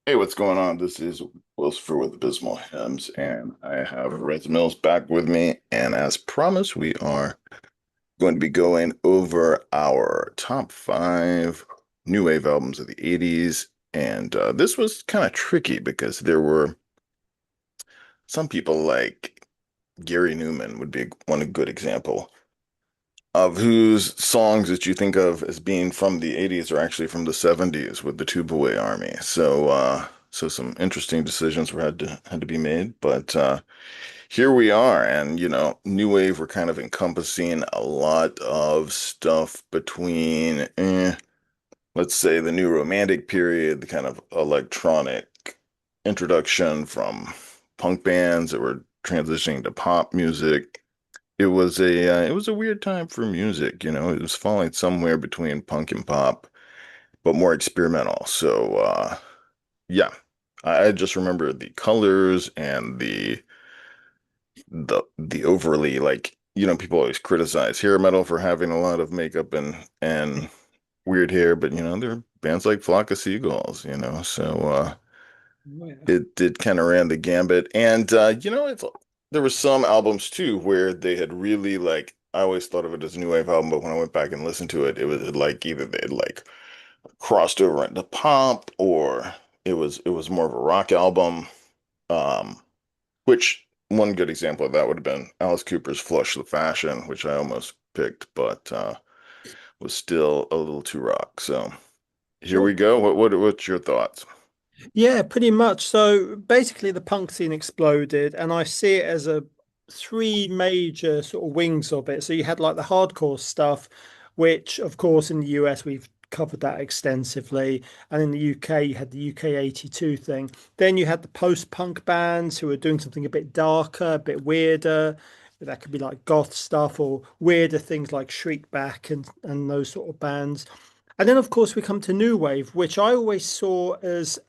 Hey, what's going on? This is Wilson with Abysmal Hymns, and I have Reza Mills back with me. And as promised, we are going to be going over our top five new wave albums of the 80s. And this was kind of tricky because there were some people like Gary Newman would be one good example of whose songs that you think of as being from the 80s are actually from the 70s with the Tubeway Army. So some interesting decisions had to be made, but here we are, and new wave we're kind of encompassing a lot of stuff between let's say the new romantic period, the kind of electronic introduction from punk bands that were transitioning to pop music. It was a weird time for music, It was falling somewhere between punk and pop, but more experimental. So yeah, I just remember the colors and the overly like, people always criticize hair metal for having a lot of makeup and weird hair, but there are bands like Flock of Seagulls. So Oh, yeah. it did kind of ran the gambit. And there were some albums too where they had really like I always thought of it as a new wave album, but when I went back and listened to it, it was like either they had like crossed over into pop or it was more of a rock album. Um, which one good example of that would have been Alice Cooper's Flush the Fashion, which I almost picked, but was still a little too rock. So here Sure. we go. What's your thoughts? Yeah, pretty much. So basically, the punk scene exploded, and I see it as a three major sort of wings of it. So you had like the hardcore stuff, which, of course, in the US we've covered that extensively, and in the UK you had the UK 82 thing. Then you had the post-punk bands who were doing something a bit darker, a bit weirder. That could be like goth stuff or weirder things like Shriekback and those sort of bands. And then, of course, we come to new wave, which I always saw as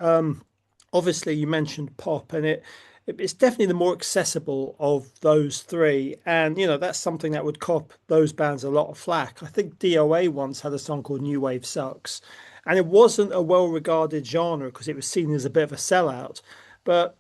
obviously you mentioned pop, and it's definitely the more accessible of those three. And that's something that would cop those bands a lot of flack. I think DOA once had a song called New Wave Sucks, and it wasn't a well-regarded genre because it was seen as a bit of a sellout. But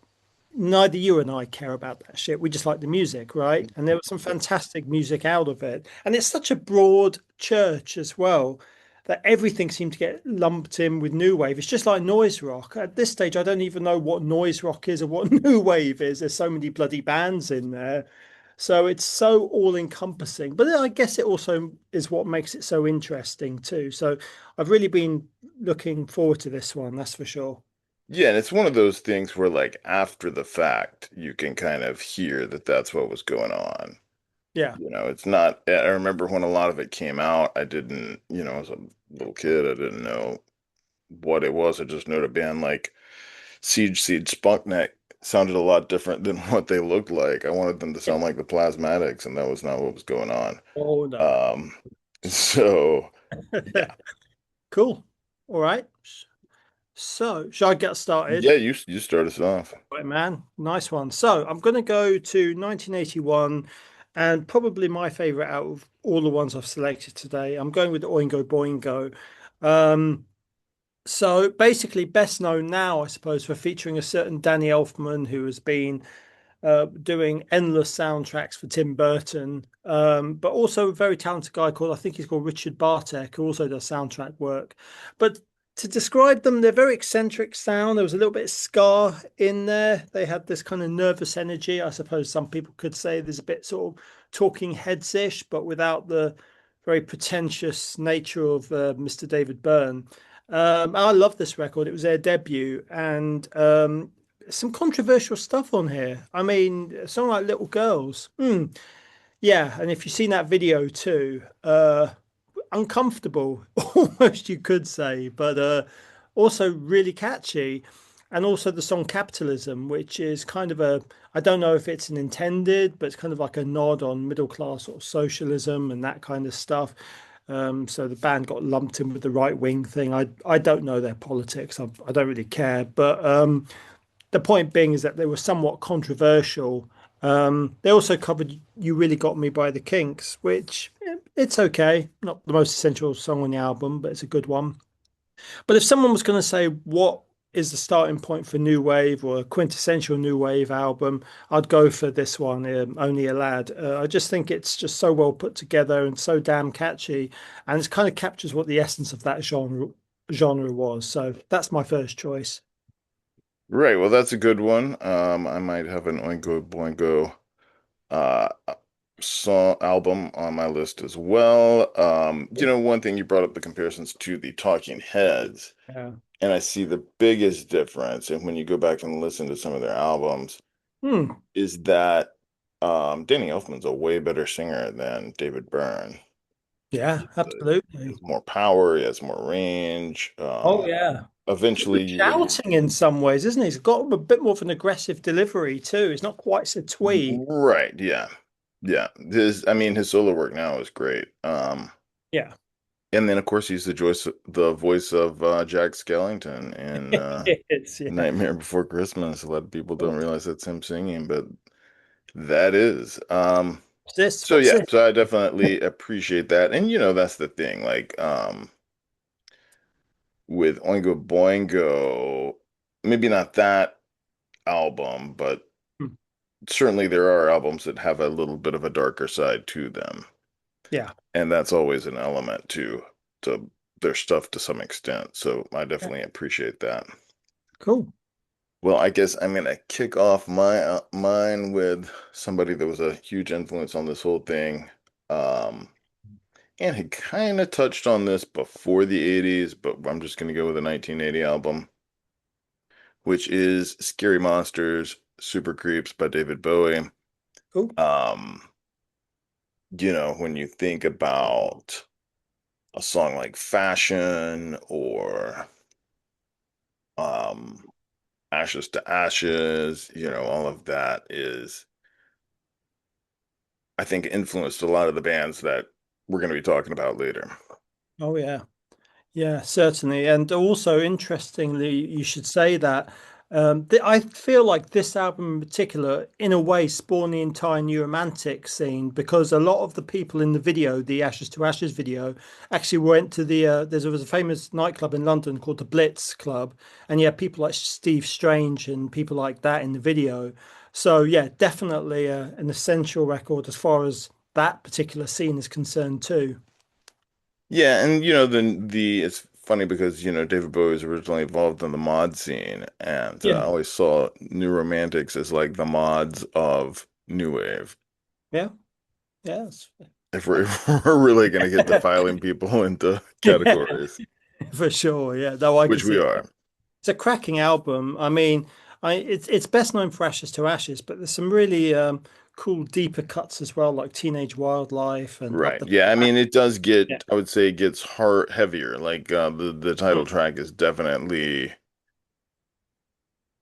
neither you and I care about that shit. We just like the music, right? And there was some fantastic music out of it. And it's such a broad church as well that everything seemed to get lumped in with new wave. It's just like noise rock. At this stage, I don't even know what noise rock is or what new wave is. There's so many bloody bands in there. So it's so all encompassing. But I guess it also is what makes it so interesting too. So I've really been looking forward to this one, that's for sure. Yeah, and it's one of those things where like after the fact, you can kind of hear that that's what was going on. Yeah. It's not, I remember when a lot of it came out, I didn't, as a little kid, I didn't know what it was. I just knew a band like Siege Spunkneck sounded a lot different than what they looked like. I wanted them to sound like the Plasmatics, and that was not what was going on. Oh no. Um, so yeah, Cool. All right. So, shall I get started? yeah, you start us off. Right, man. Nice one. So, I'm going to go to 1981 and probably my favorite out of all the ones I've selected today. I'm going with Oingo Boingo. Um, so basically best known now, I suppose, for featuring a certain Danny Elfman who has been doing endless soundtracks for Tim Burton, but also a very talented guy called, I think he's called Richard Bartek, who also does soundtrack work. But to describe them, they're very eccentric sound. There was a little bit of ska in there. They had this kind of nervous energy. I suppose some people could say there's a bit sort of talking heads-ish, but without the very pretentious nature of Mr. David Byrne. I love this record. It was their debut, and some controversial stuff on here. I mean, a song like Little Girls. Yeah, and if you've seen that video too, uncomfortable, almost you could say, but also really catchy. And also the song Capitalism, which is kind of I don't know if it's an intended, but it's kind of like a nod on middle class sort of socialism and that kind of stuff. So the band got lumped in with the right wing thing. I don't know their politics. I don't really care, but the point being is that they were somewhat controversial. They also covered "You Really Got Me" by the Kinks, which it's okay, not the most essential song on the album, but it's a good one. But if someone was going to say what is the starting point for new wave or a quintessential new wave album, I'd go for this one, Only a Lad. I just think it's just so well put together and so damn catchy, and it kind of captures what the essence of that genre was. So that's my first choice. Right. Well, that's a good one. I might have an Oingo Boingo uh song album on my list as well. One thing you brought up the comparisons to the Talking Heads, Yeah. and I see the biggest difference, and when you go back and listen to some of their albums, Hmm. is that Danny Elfman's a way better singer than David Byrne. Yeah, He absolutely. has more power, he has more range. Oh yeah. Eventually when you Shouting in some ways, isn't he? He's got a bit more of an aggressive delivery too. It's not quite so twee. right, yeah. Yeah. His solo work now is great. Yeah. And then of course he's the voice of Jack Skellington in It's yeah. Nightmare Before Christmas. A lot of people don't realize that's him singing, but that is. What's this? So What's yeah, this? so I definitely appreciate that. And that's the thing. Like with Oingo Boingo, maybe not that album, but Hmm. certainly there are albums that have a little bit of a darker side to them. Yeah. And that's always an element to their stuff to some extent. So I Yeah. definitely appreciate that. Cool. Well, I guess I'm gonna kick off mine with somebody that was a huge influence on this whole thing. Um, and had kind of touched on this before the 80's, but I'm just gonna go with a 1980 album, which is Scary Monsters, Super Creeps by David Bowie. Cool. Um, when you think about a song like Fashion or um Ashes to Ashes, all of that is, I think, influenced a lot of the bands that we're going to be talking about later. Oh yeah. Yeah, certainly. And also, interestingly, you should say that I feel like this album in particular, in a way, spawned the entire new romantic scene because a lot of the people in the video, the Ashes to Ashes video, actually went to there was a famous nightclub in London called the Blitz Club. And yeah, people like Steve Strange and people like that in the video. So yeah, definitely an essential record as far as that particular scene is concerned too. Yeah, and the it's funny because David Bowie was originally involved in the mod scene, and I Yeah. always saw New Romantics as like the mods of New Wave. Yeah. Yes. If we're, if we're really going to get defiling people into categories, For sure, yeah. Though I can which we see are. it's a cracking album. I mean, it's best known for Ashes to Ashes, but there's some really cool deeper cuts as well, like Teenage Wildlife and Up Right. the Yeah, it does Yeah. I would say it gets hard heavier. Like the title track is definitely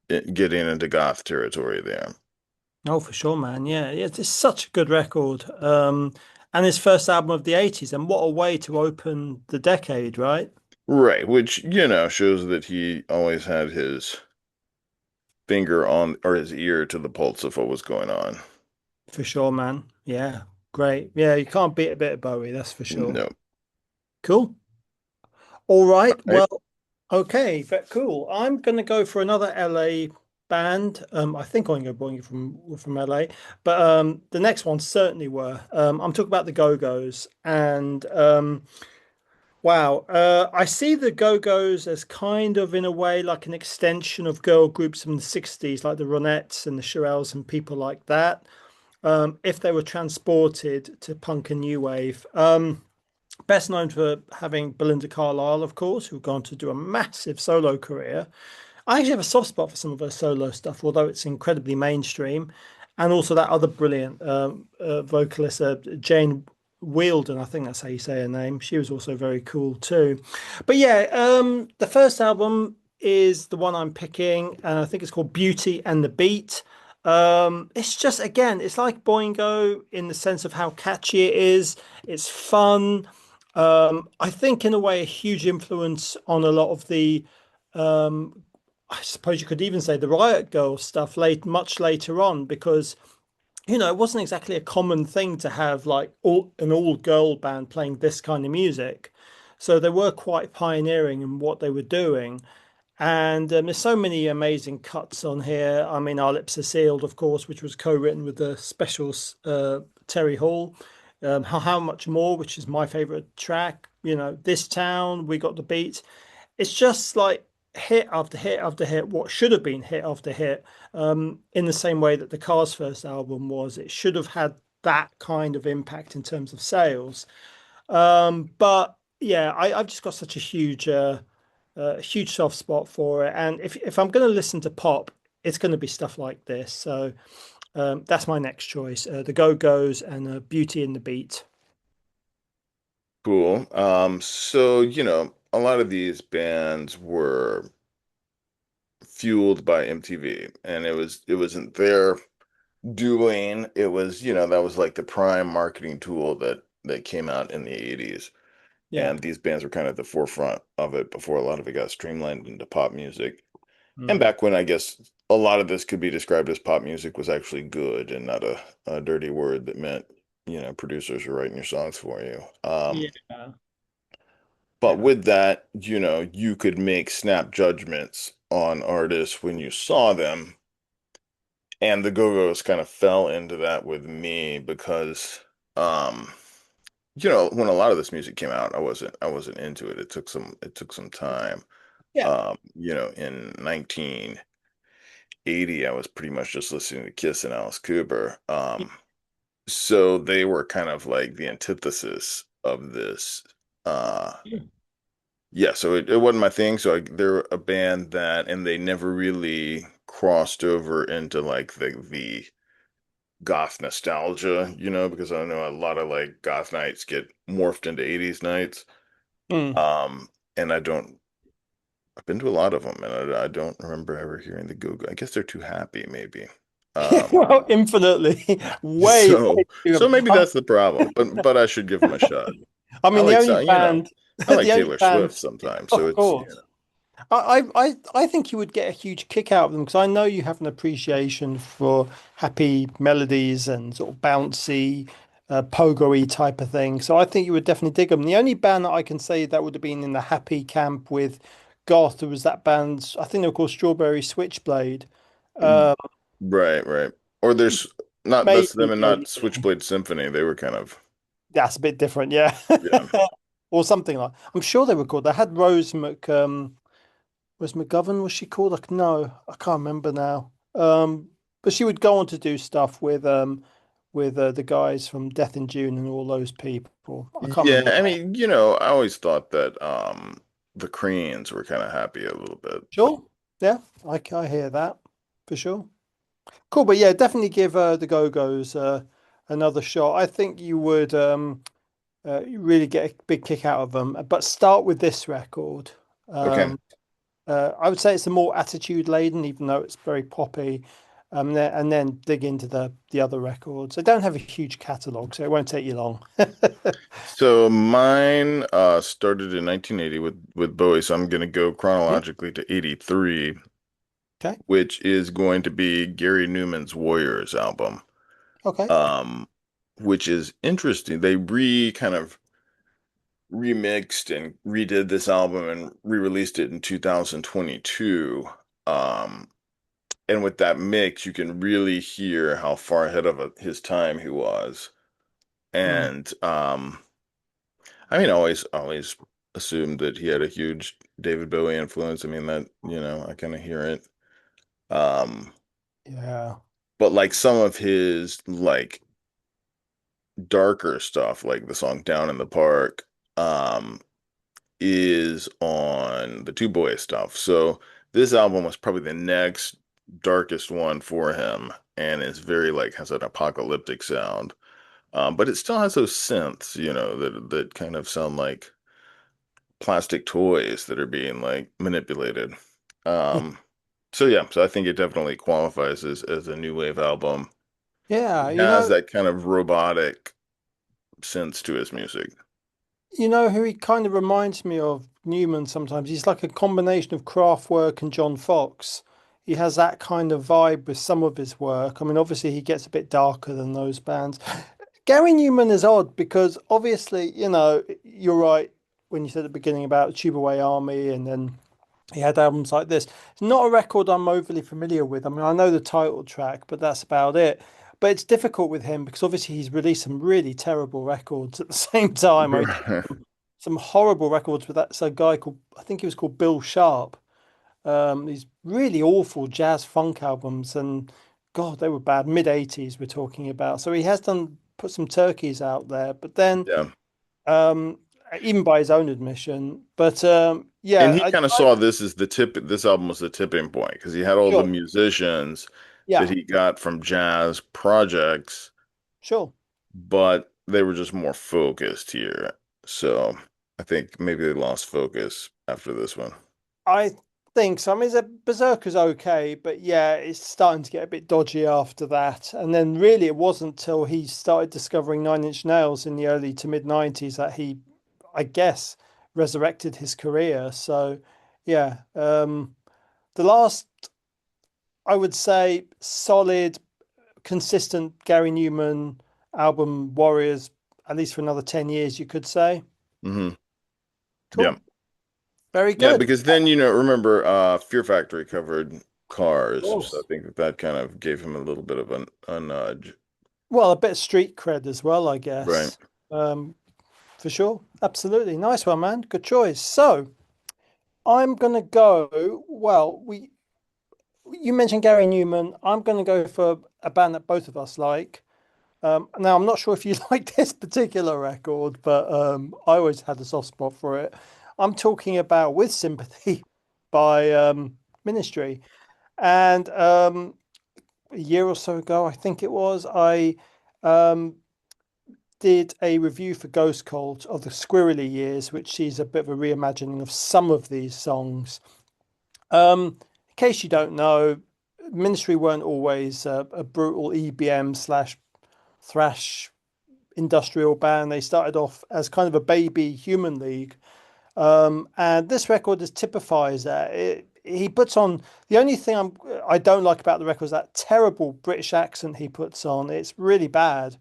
getting into goth territory there. Oh, for sure, man. Yeah, yeah, it's such a good record. And his first album of the 80's, and what a way to open the decade, right? Right, which, shows that he always had his finger on or his ear to the pulse of what was going on. For sure, man. Yeah, great. Yeah, you can't beat a bit of Bowie, that's for sure. No. Cool. All right. Right. Well, okay, very cool. I'm gonna go for another LA band. I think I'm going to from LA, but the next ones certainly were. I'm talking about the Go-Go's, and wow, I see the Go-Go's as kind of in a way like an extension of girl groups from the '60s, like the Ronettes and the Shirelles and people like that. If they were transported to punk and new wave. Best known for having Belinda Carlisle, of course, who've gone to do a massive solo career. I actually have a soft spot for some of her solo stuff, although it's incredibly mainstream. And also that other brilliant vocalist, Jane Wielden, I think that's how you say her name. She was also very cool too. But yeah, the first album is the one I'm picking, and I think it's called Beauty and the Beat. It's just again, it's like Boingo in the sense of how catchy it is. It's fun. I think in a way a huge influence on a lot of the I suppose you could even say the Riot Girl stuff much later on because it wasn't exactly a common thing to have like an all girl band playing this kind of music. So they were quite pioneering in what they were doing. And there's so many amazing cuts on here. I mean, Our Lips Are Sealed, of course, which was co-written with the specials Terry Hall. How Much More, which is my favorite track. This Town, We Got the Beat. It's just like hit after hit after hit, what should have been hit after hit, in the same way that the Cars' first album was. It should have had that kind of impact in terms of sales. But yeah, I've just got such a huge soft spot for it. And if I'm going to listen to pop, it's going to be stuff like this. So that's my next choice: the Go-Go's and Beauty and the Beat. Cool. So, a lot of these bands were fueled by MTV, and it wasn't their doing. It was, that was like the prime marketing tool that came out in the 80's. Yeah. And these bands were kind of at the forefront of it before a lot of it got streamlined into pop music. And Mm. back when I guess a lot of this could be described as pop music was actually good and not a dirty word that meant, producers were writing your songs for you. Yeah. But Yeah. with that, you could make snap judgments on artists when you saw them. And the Go-Go's kind of fell into that with me because, um, when a lot of this music came out, I wasn't into it. It took some time. Yeah. In 1980, I was pretty much just listening to Kiss and Alice Cooper. So they were kind of like the antithesis of this. Uh, Yeah. yeah, so it wasn't my thing. So they're a band that, and they never really crossed over into like the goth nostalgia, because I know a lot of like goth nights get morphed into 80's nights. Mm. Um, and I've been to a lot of them, and I don't remember ever hearing the Go-Go. I guess they're too happy, maybe. Um, Well, infinitely, way, so way too. so maybe that's the problem, but I should give them a shot. I I mean, the like only some, band, I like the only Taylor Swift band, sometimes, so of it's, course. I think you would get a huge kick out of them because I know you have an appreciation for happy melodies and sort of bouncy, pogo-y type of thing. So I think you would definitely dig them. The only band that I can say that would have been in the happy camp with goth was that band. I think they were called Strawberry Switchblade. Uh, right, right. Or there's not maybe that's them and the only not thing. Switchblade Symphony. They were kind of, That's a bit different, yeah, yeah. or something like. I'm sure they were called. They had Rose Mc. Was McGovern, was she called? Like, no, I can't remember now. But she would go on to do stuff with the guys from Death in June and all those people. I can't Yeah, remember. I mean, I always thought that the Cranes were kind of happy a little bit. Sure. Yeah, I hear that for sure. Cool, but yeah, definitely give the Go-Go's another shot. I think you would you really get a big kick out of them. But start with this record. Okay. Um, I would say it's a more attitude laden, even though it's very poppy. And then dig into the other records. They don't have a huge catalog, so it won't take you long. So mine started in 1980 with Bowie, so I'm going to go Yeah. chronologically to 83, Okay. which is going to be Gary Newman's Warriors album. Okay. Um which is interesting. They kind of remixed and redid this album and re-released it in 2022. Um and with that mix, you can really hear how far ahead of his time he was. Mm. And I mean, always assumed that he had a huge David Bowie influence. I mean, that, I kind of hear it. Um, Yeah. but like some of his like darker stuff, like the song Down in the Park, um, is on the Two Boys stuff. So this album was probably the next darkest one for him, and it's very like has an apocalyptic sound. But it still has those synths, that kind of sound like plastic toys that are being like manipulated. Um, so yeah, so I think it definitely qualifies as a new wave album. Yeah. It has that kind of robotic sense to his music. You know who he kind of reminds me of, Newman sometimes. He's like a combination of Kraftwerk and John Fox. He has that kind of vibe with some of his work. I mean, obviously he gets a bit darker than those bands. Gary Newman is odd because obviously, you're right when you said at the beginning about Tube Away Army and then He had albums like this. It's not a record I'm overly familiar with. I mean, I know the title track, but that's about it. But it's difficult with him because obviously he's released some really terrible records at the same time. I mean, some horrible records with that. So a guy called, I think he was called Bill Sharp. These really awful jazz funk albums, and God, they were bad. Mid 80's we're talking about. So he has done put some turkeys out there, but then Yeah. um, even by his own admission. But And yeah, he kind of saw this as the tip. This album was the tipping point because he had all the sure, musicians that yeah, he got from jazz projects, sure. but they were just more focused here. So I think maybe they lost focus after this one. I think so. I mean, Berserker's okay, but yeah, it's starting to get a bit dodgy after that. And then really, it wasn't until he started discovering Nine Inch Nails in the early to mid 90's that he, I guess, resurrected his career. So yeah, the last, I would say, solid, consistent Gary Newman album, Warriors, at least for another 10 years, you could say. Hmm. Yeah. Cool. Very Yeah, good. because then, remember Fear Factory covered Of Cars. So I course. think that kind of gave him a little bit of a nudge. Well, a bit of street cred as well, I Right. guess. Um, for sure. Absolutely. Nice one, man. Good choice. So I'm gonna go. Well, we you mentioned Gary Newman. I'm gonna go for a band that both of us like. Now I'm not sure if you like this particular record, but I always had a soft spot for it. I'm talking about With Sympathy by Ministry. And a year or so ago, I think it was, I um, did a review for Ghost Cult of the Squirrely Years, which is a bit of a reimagining of some of these songs. In case you don't know, Ministry weren't always a brutal EBM slash thrash industrial band. They started off as kind of a baby Human League. And this record is typifies that. He puts on the only thing I don't like about the record is that terrible British accent he puts on. It's really bad.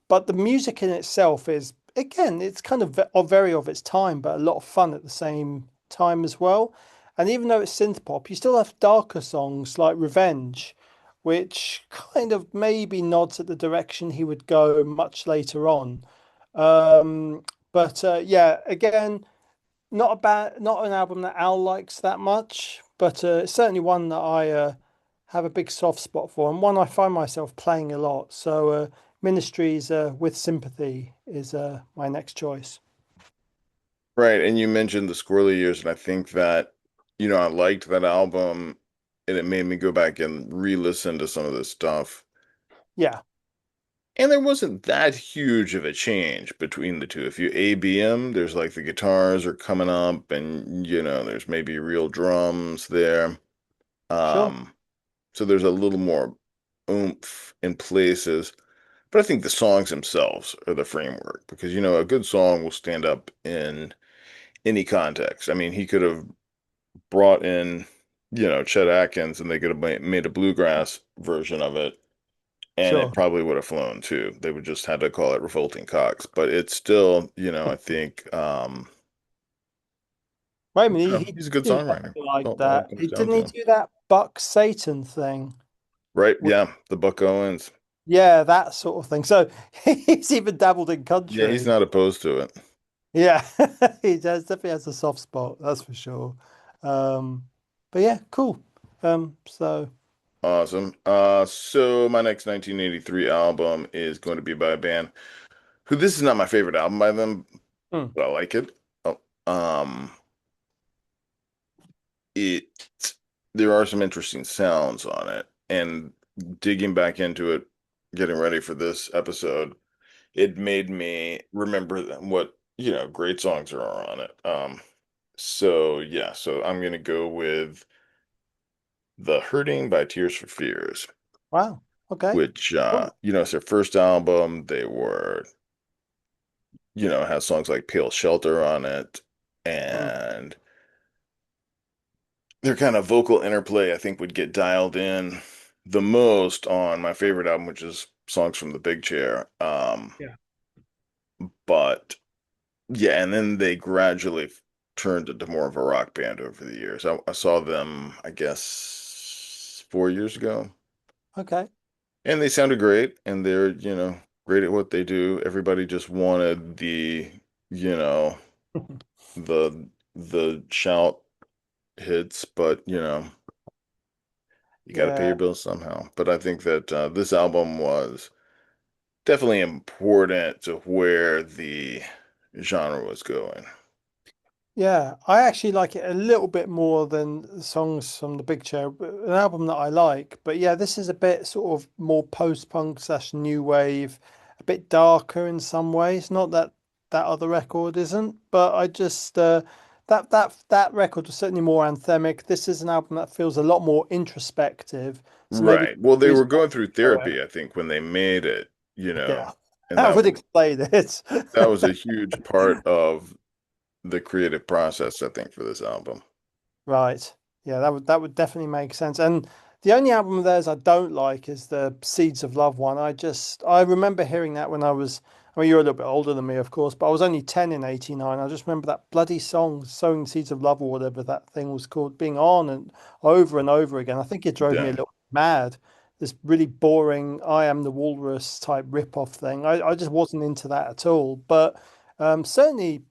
But the music in itself is, again, it's kind of very of its time, but a lot of fun at the same time as well. And even though it's synth pop, you still have darker songs like Revenge, which kind of maybe nods at the direction he would go much later on. But yeah, again, not an album that Al likes that much, but it's certainly one that I have a big soft spot for, and one I find myself playing a lot. So, Ministries with Sympathy is my next choice. Right. And you mentioned the Squirrely Years, and I think that, I liked that album and it made me go back and re-listen to some of this stuff. Yeah, And there wasn't that huge of a change between the two. If you A-B them, there's like the guitars are coming up and there's maybe real drums there. sure, Um, so there's a little more oomph in places. But I think the songs themselves are the framework because a good song will stand up in any context. I mean, he could have brought in, Chet Atkins and they could have made a bluegrass version of it and it sure. probably would have flown too. They would just had to call it Revolting Cocks, but it's still, I think Wait a minute, he he's a good did songwriter. something like All it that. comes He down didn't he to. do that Buck Satan thing? Right, With- yeah, the Buck Owens. Yeah, that sort of thing. So he's even dabbled in Yeah, he's country. not opposed to it. Yeah, definitely has a soft spot, that's for sure. Um, but yeah, cool. So Awesome. So my next 1983 album is going to be by a band who this is not my favorite album by them, hmm, but I like it. Oh, it there are some interesting sounds on it, and digging back into it, getting ready for this episode, it made me remember what, great songs are on it. So yeah, so I'm gonna go with The Hurting by Tears for Fears, wow. Okay. which Cool. it's their first album. They were, has songs like Pale Shelter on it, Hmm, and their kind of vocal interplay, I think, would get dialed in the most on my favorite album, which is Songs from the Big Chair. yeah. But yeah, and then they gradually turned into more of a rock band over the years. I saw them, I guess, 4 years ago, Okay. and they sounded great, and they're, great at what they do. Everybody just wanted you know, the shout hits, but you got to pay Yeah. your bills somehow. But I think that this album was definitely important to where the genre was going. Yeah, I actually like it a little bit more than the songs from The Big Chair, an album that I like. But yeah, this is a bit sort of more post-punk slash new wave, a bit darker in some ways. Not that that other record isn't, but I just that record was certainly more anthemic. This is an album that feels a lot more introspective. So maybe Right. Well, the they were reason going through why therapy, I think, when they made it, yeah, and that would explain it. that was a huge part of the creative process, I think, for this album. Right. Yeah, that would definitely make sense. And the only album of theirs I don't like is the Seeds of Love one. I remember hearing that when I mean you're a little bit older than me, of course, but I was only 10 in 89. I just remember that bloody song, Sowing Seeds of Love or whatever that thing was called, being on and over again. I think it drove me a Yeah. little mad. This really boring I Am the Walrus type rip-off thing. I just wasn't into that at all. But certainly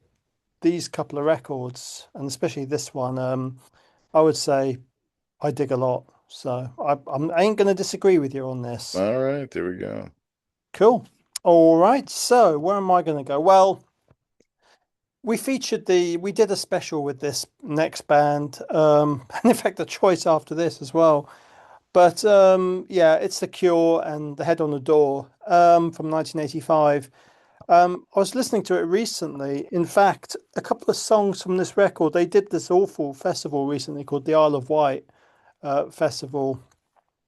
these couple of records, and especially this one, I would say I dig a lot. So I ain't going to disagree with you on this. All right, there we go. Cool. All right. So where am I going to go? Well, we did a special with this next band, and in fact, a choice after this as well. But yeah, it's The Cure and The Head on the Door from 1985. I was listening to it recently. In fact, a couple of songs from this record, they did this awful festival recently called the Isle of Wight Festival,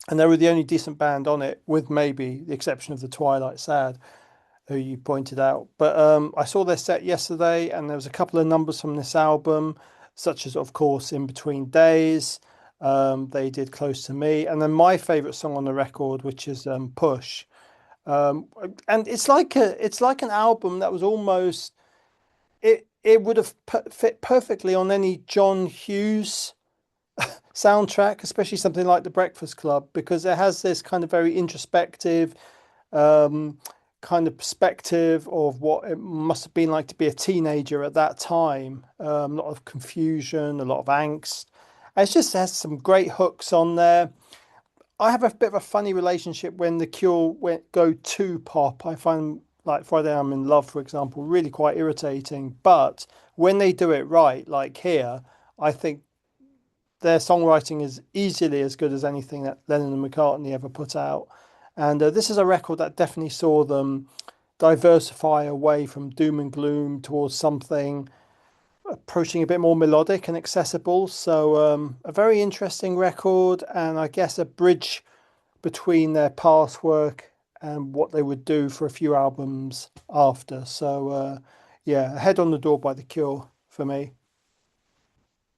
and they were the only decent band on it, with maybe the exception of the Twilight Sad, who you pointed out. But I saw their set yesterday, and there was a couple of numbers from this album, such as, of course, In Between Days. They did Close to Me, and then my favorite song on the record, which is Push. Um, and it's like an album that was almost it would have fit perfectly on any John Hughes soundtrack, especially something like The Breakfast Club, because it has this kind of very introspective um, kind of perspective of what it must have been like to be a teenager at that time. A lot of confusion, a lot of angst. And it just has some great hooks on there. I have a bit of a funny relationship when The Cure go too pop. I find like Friday I'm in Love, for example, really quite irritating. But when they do it right, like here, I think their songwriting is easily as good as anything that Lennon and McCartney ever put out. And this is a record that definitely saw them diversify away from doom and gloom towards something approaching a bit more melodic and accessible. So, a very interesting record, and I guess a bridge between their past work and what they would do for a few albums after. So, yeah, Head on the Door by The Cure for me.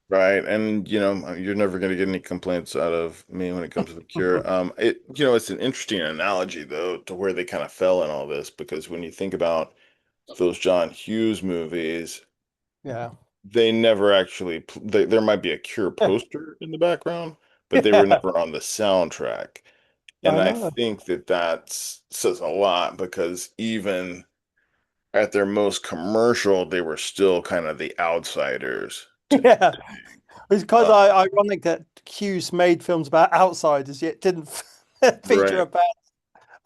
Right. And you're never going to get any complaints out of me when it comes to the Cure. It's an interesting analogy though to where they kind of fell in all this because when you think about those John Hughes movies, Yeah. they never actually there might be a Cure poster in the background, but they were Yeah, never on the soundtrack. And I I know. think that says a lot because even at their most commercial, they were still kind of the outsiders to Yeah. everything. It's kind Uh, of ironic that Hughes made films about outsiders, yet didn't feature a right. bad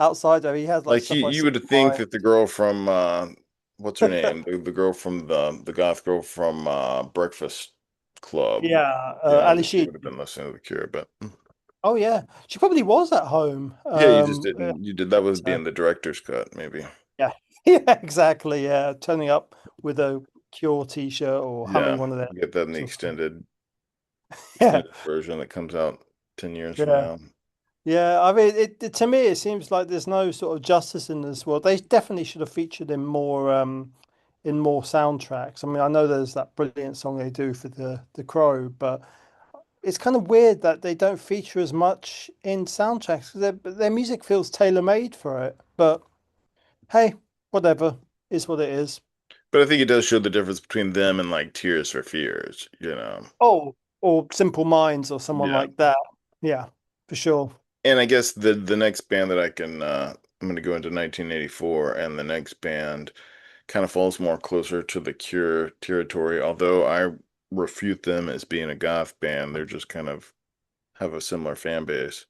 outsider. He has like Like stuff like you would think Supply. that the girl from what's her name? The girl from the goth girl from Breakfast Club, Yeah, Ali that she Sheedy. would have been listening to the Cure, but Oh yeah, she probably was at home. yeah, you just didn't. You did that was So, being the director's cut, maybe. yeah, yeah, exactly. Yeah, turning up with a Cure t-shirt or humming Yeah, one of their you get that in the or something. Yeah, extended version that comes out 10 years from yeah. now. Yeah, I mean, to me, it seems like there's no sort of justice in this world. They definitely should have featured in more soundtracks. I mean, I know there's that brilliant song they do for the Crow, but it's kind of weird that they don't feature as much in soundtracks 'cause their music feels tailor-made for it. But hey, whatever is what it is. But I think it does show the difference between them and like Tears for Fears, you know. Oh, or Simple Minds or someone Yeah. like that. Yeah, for sure. And I guess the next band that I'm gonna go into 1984, and the next band kind of falls more closer to the Cure territory, although I refute them as being a goth band. They're just kind of have a similar fan base.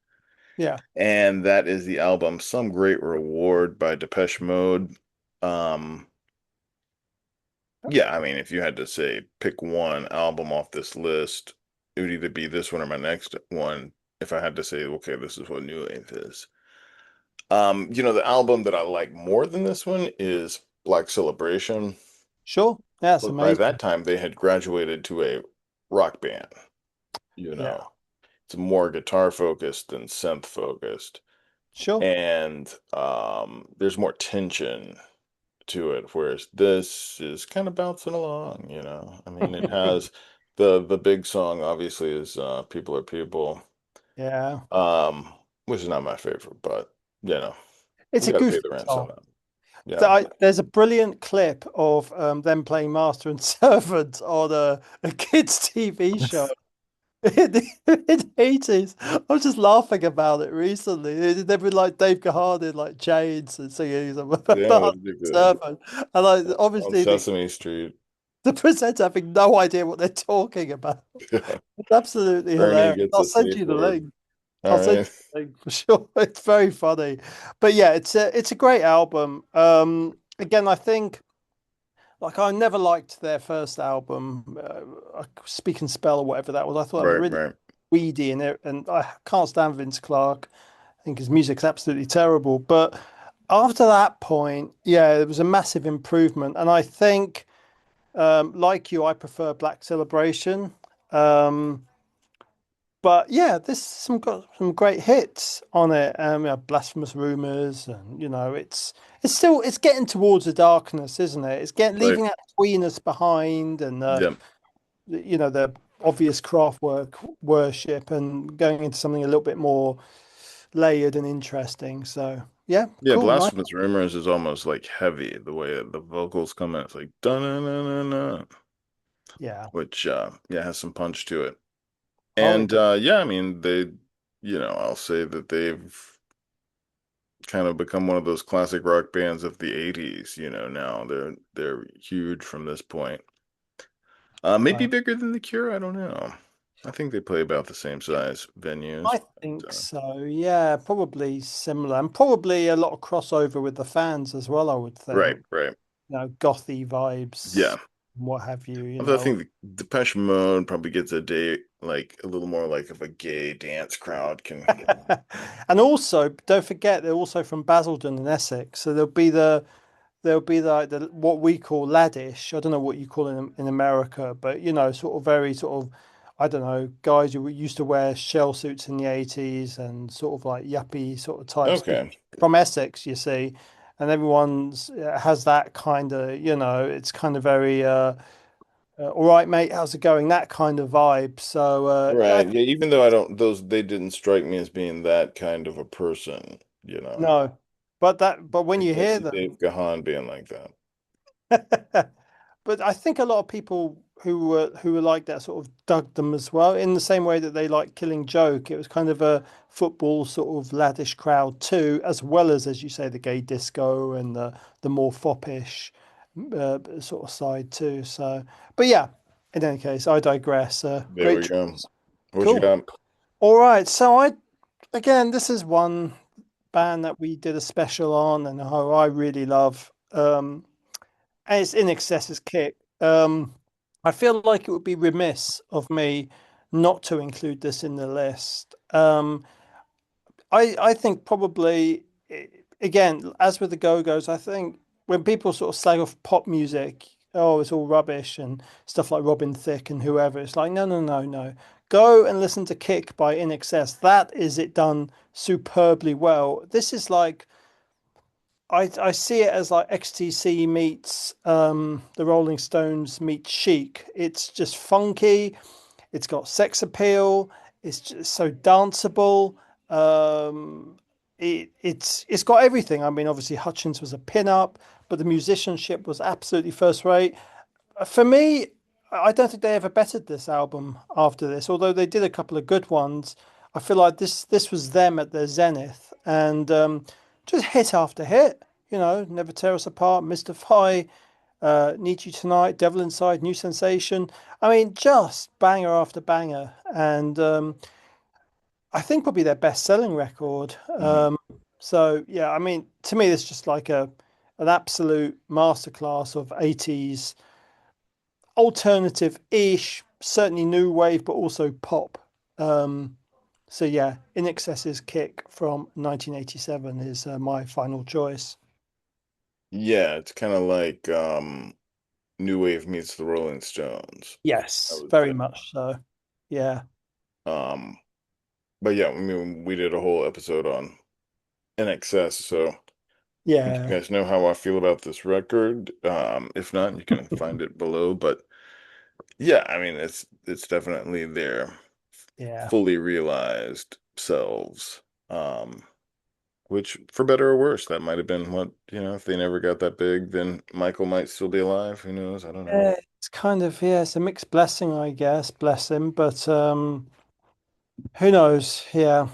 Yeah. And that is the album Some Great Reward by Depeche Mode. Um, yeah, I mean, if you had to say pick one album off this list, it would either be this one or my next one. If I had to say, okay, this is what New Wave is. The album that I like more than this one is Black Celebration. Sure. Yeah, it's But by that amazing. time, they had graduated to a rock band, you Yeah. know. It's more guitar focused than synth focused. Sure. And there's more tension to it, whereas this is kind of bouncing along, you know. I mean, it has the big song obviously is People Are People, Yeah. um, which is not my favorite, but you know, It's we a got to pay goofy the rent song. somehow. Yeah. There's a brilliant clip of them playing Master and Servant on a kids' TV show in the 80s. I was just laughing about it recently. They've been like Dave Gahan in like chains and singing some Yeah, Master that'd be and good. Servant. And like On obviously Sesame Street. the presenter having no idea what they're talking about. Yeah. It's absolutely Ernie hilarious. gets I'll a send safe you the word. link. All I'll send right. you the link for sure. It's very funny. But yeah, it's a great album. Again, I think like I never liked their first album, Speak and Spell or whatever that was. I thought that was Right, really right. weedy in it, and I can't stand Vince Clarke. I think his music's absolutely terrible. But after that point, yeah, it was a massive improvement, and I think, like you, I prefer Black Celebration. Um, but yeah, this some got some great hits on it. Yeah, Blasphemous Rumors, and it's still it's getting towards the darkness, isn't it? It's getting Right. leaving that tweeness behind, and Yeah. the obvious craft worship, and going into something a little bit more layered and interesting. So yeah, Yeah, cool, nice. Blasphemous Rumors is almost like heavy the way the vocals come in. It's like dun dun dun dun, Yeah. which yeah has some punch to it. Oh, it And does. yeah, I mean I'll say that they've kind of become one of those classic rock bands of the 80's, now they're huge from this point. Maybe I bigger than The Cure, I don't know. I think they play about the same size venues. I think so. Yeah, probably similar, and probably a lot of crossover with the fans as well, I would Right, think. right. Gothy vibes, Yeah. what have you, Although I think the Depeche Mode probably gets a day like a little more like of a gay dance crowd can. And also, don't forget, they're also from Basildon in Essex, so there'll be the what we call laddish. I don't know what you call it in America, but sort of very sort of, I don't know, guys who used to wear shell suits in the 80s and sort of like yuppie sort of types Okay. from Essex, you see, and everyone's has that kind of, it's kind of very all right, mate, how's it going? That kind of vibe. So yeah, I Right. think Yeah, even though I don't those they didn't strike me as being that kind of a person. no, but when I you can't hear see them. Dave Gahan being like that. But I think a lot of people who were like that sort of dug them as well, in the same way that they like Killing Joke. It was kind of a football sort of laddish crowd too, as well as you say, the gay disco and the more foppish sort of side too. So, but yeah, in any case, I digress. There Great we go. choice. What you Cool. got? All right. So again, this is one band that we did a special on, and who I really love. And it's In Excess's Kick. I feel like it would be remiss of me not to include this in the list. I think probably again, as with the Go-Go's, I think when people sort of slag off pop music, oh, it's all rubbish and stuff like Robin Thicke and whoever, it's like no, no, no, no. Go and listen to Kick by In Excess. That is it done superbly well. This is like I see it as like XTC meets the Rolling Stones meets Chic. It's just funky. It's got sex appeal. It's just so danceable. Um, it's got everything. I mean, obviously Hutchins was a pin-up, but the musicianship was absolutely first rate. For me, I don't think they ever bettered this album after this, although they did a couple of good ones. I feel like this was them at their zenith, and just hit after hit. You know, Never Tear Us Apart, Mystify, Need You Tonight, Devil Inside, New Sensation. I mean, just banger after banger, and I think probably their best-selling record. Mhm. So yeah, I mean, to me, it's just like a an absolute masterclass of 80's alternative-ish, certainly new wave, but also pop. Um, so yeah, In Excess's Kick from 1987 is my final choice. Yeah, it's kind of like New Wave meets the Rolling Stones, I Yes, would say. very much so. Yeah, Um, but yeah, I mean, we did a whole episode on NXS, so I think you yeah, guys know how I feel about this record. If not, you can find it below. But yeah, I mean, it's definitely their yeah. fully realized selves. Um, which, for better or worse, that might have been what, if they never got that big, then Michael might still be alive. Who knows? I don't know. It's kind of yeah, it's a mixed blessing, I guess. Bless him, but who knows? Yeah.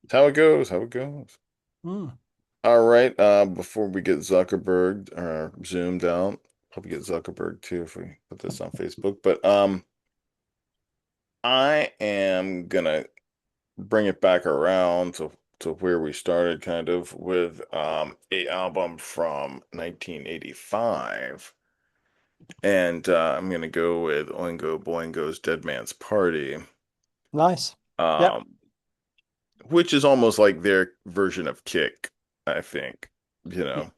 It's how it goes, how it goes. Mm, All right, before we get Zuckerberg or zoomed out, probably get Zuckerberg too if we put this on Facebook. But I am gonna bring it back around to where we started, kind of with a album from 1985, and I'm gonna go with Oingo Boingo's Dead Man's Party, nice. Yep. um, which is almost like their version of Kick, I think. You know.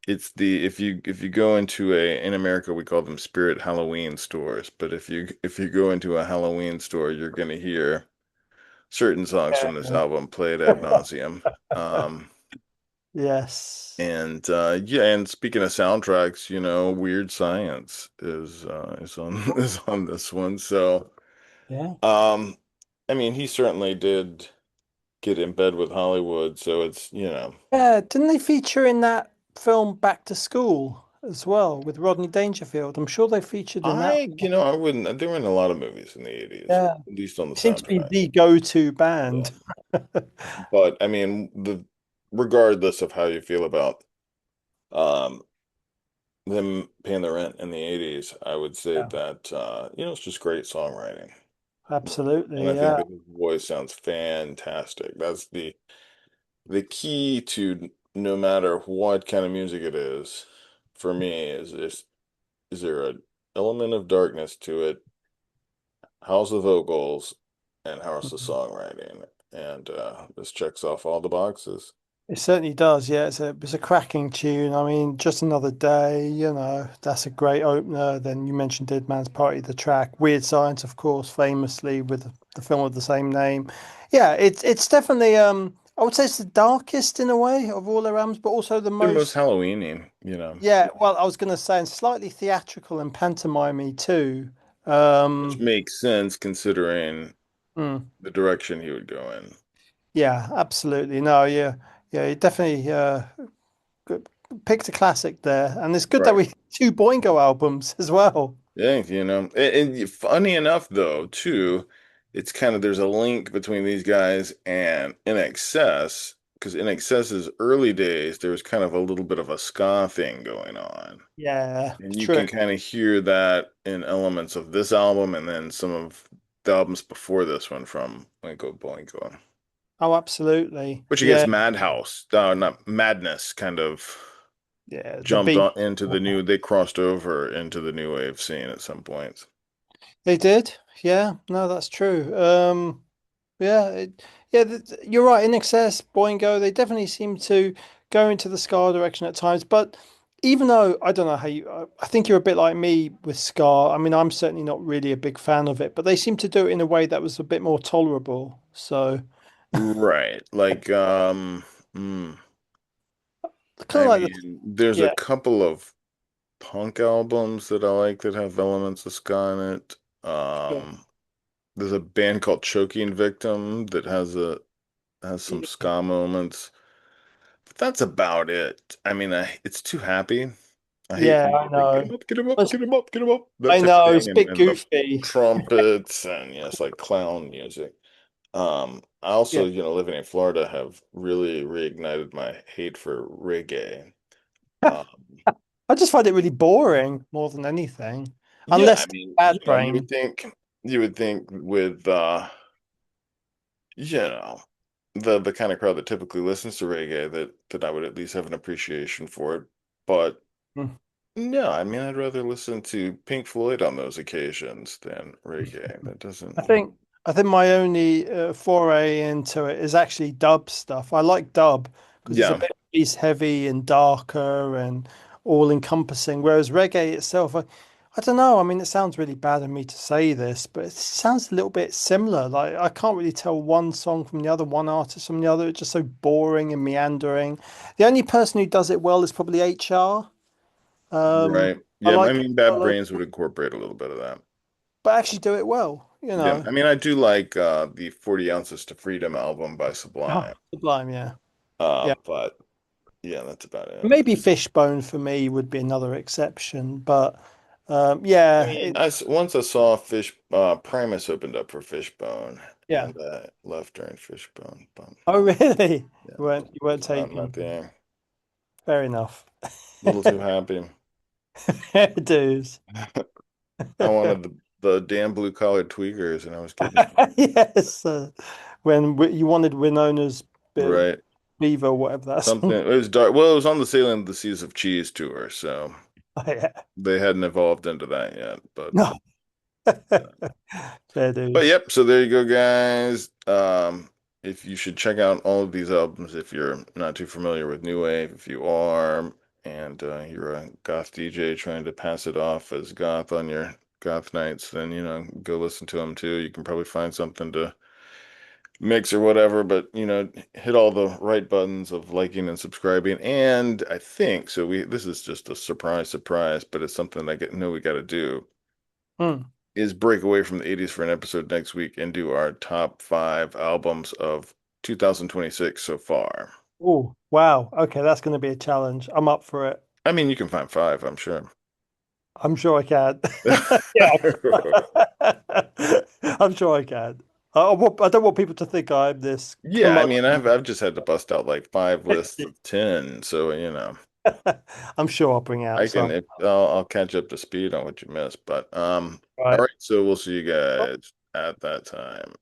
It's the if you go into a in America we call them Spirit Halloween stores, but if you go into a Halloween store, you're gonna hear certain songs from this album played ad nauseum. Um, Yes. and yeah, and speaking of soundtracks, Weird Science is on is on this one. So Yeah. um, I mean, he certainly did get in bed with Hollywood, so it's. Yeah. Didn't they feature in that film Back to School as well with Rodney Dangerfield? I'm sure they featured in that. I wouldn't. They were in a lot of movies in the 80's, Yeah. at least on the Seems to be soundtrack. the go-to band. So, but I mean, regardless of how you feel about um them paying the rent in the 80's, I would say Yeah. that it's just great songwriting. And Absolutely. I think Yeah. that his voice sounds fantastic. That's the key to no matter what kind of music it is, for me, is there an element of darkness to it? How's the vocals and how's the Mhm. songwriting? And this checks off all the boxes. It certainly does. Yeah, it's a cracking tune. I mean, just another day, that's a great opener. Then you mentioned Dead Man's Party, the track. Weird Science, of course, famously with the film of the same name. Yeah, it's definitely I would say it's the darkest in a way of all their albums, but also the They're most most Halloweeny. yeah, well, I was gonna say and slightly theatrical and pantomimey too. Which Um makes sense considering mm, the direction he would go in. yeah, absolutely. No, yeah, yeah, it definitely good, picked a classic there, and it's good that Right. we two Boingo albums as well. Yeah, and funny enough though, too, it's kind of there's a link between these guys and NXS because NXS's early days there was kind of a little bit of a ska thing going on. Yeah, And you true. can kind of hear that in elements of this album and then some of the albums before this one from Oingo Boingo. Oh, absolutely. Which I guess Yeah, Madhouse, not Madness, kind of yeah. The jumped beat. on into they crossed over into the new wave scene at some points. They did. Yeah, no, that's true. Yeah, yeah. You're right. In Excess, Boingo, they definitely seem to go into the ska direction at times. But even though I don't know how you, I think you're a bit like me with ska. I mean, I'm certainly not really a big fan of it, but they seem to do it in a way that was a bit more tolerable. So Right. Like, mm, kind I of like the mean, there's a yeah. couple of punk albums that I like that have elements of ska in it. Sure. There's a band called Choking Victim that has some ska moments. that's about it. I mean, it's too happy. I hate Yeah, the I like, get know. him up, get him up, It's- get him up, get him up, that I type of know thing, it's a bit and the goofy. trumpets and yes, like clown music. I also, Yeah, living in Florida have really reignited my hate for reggae. Um, I just find it really boring more than anything, yeah, unless I it's mean, bad brain. you would think with you know, the kind of crowd that typically listens to reggae that I would at least have an appreciation for it. But Mm. no, I mean, I'd rather listen to Pink Floyd on those occasions than reggae. That I doesn't, think I think my only foray into it is actually dub stuff. I like dub because it's a yeah, bit bass heavy and darker and all encompassing. Whereas reggae itself, I don't know. I mean, it sounds really bad of me to say this, but it sounds a little bit similar. Like I can't really tell one song from the other, one artist from the other. It's just so boring and meandering. The only person who does it well is probably HR. right. I Yeah, I like, mean, Bad Brains would incorporate a little bit of that. but actually do it well. Yeah, I mean, I do like the 40 Ounces to Freedom album by Oh, Sublime. Sublime, yeah. Yeah. But yeah, that's about it. Maybe Fishbone for me would be another exception, but I yeah, mean, once I saw Primus opened up for Fishbone, yeah. and I left during Fishbone. But Oh, really? yeah, You weren't it's not my taken. thing. Fair enough. A little too happy. Fair dues. I wanted the damn blue collar tweakers, and I was getting Yes. When you wanted Winona's bit right Beaver, whatever that something. song. It was dark. Well, it was on the Sailing of the Seas of Cheese tour, so Oh, yeah. they hadn't evolved into that yet. But No. yeah. Fair But dues. yep. So there you go, guys. If you should check out all of these albums if you're not too familiar with New Wave. If you are, and you're a goth DJ trying to pass it off as goth on your goth nights, then go listen to them too. You can probably find something to mix or whatever, but hit all the right buttons of liking and subscribing. And I think so. This is just a surprise, but it's something I know we got to do Hmm. is break away from the 80s for an episode next week and do our top five albums of 2026 so far. Oh, wow. Okay, that's going to be a challenge. I'm up for it. I mean, you can find five, I'm sure. I'm sure I can. Yeah. I'm sure I can. I don't want people to think I'm this Yeah, I mean, curmudgeon. I've just had to bust out like five lists of 10, so I'm sure I'll bring I out can some. I'll catch up to speed on what you missed. But all Right. right, so we'll see you guys at that time.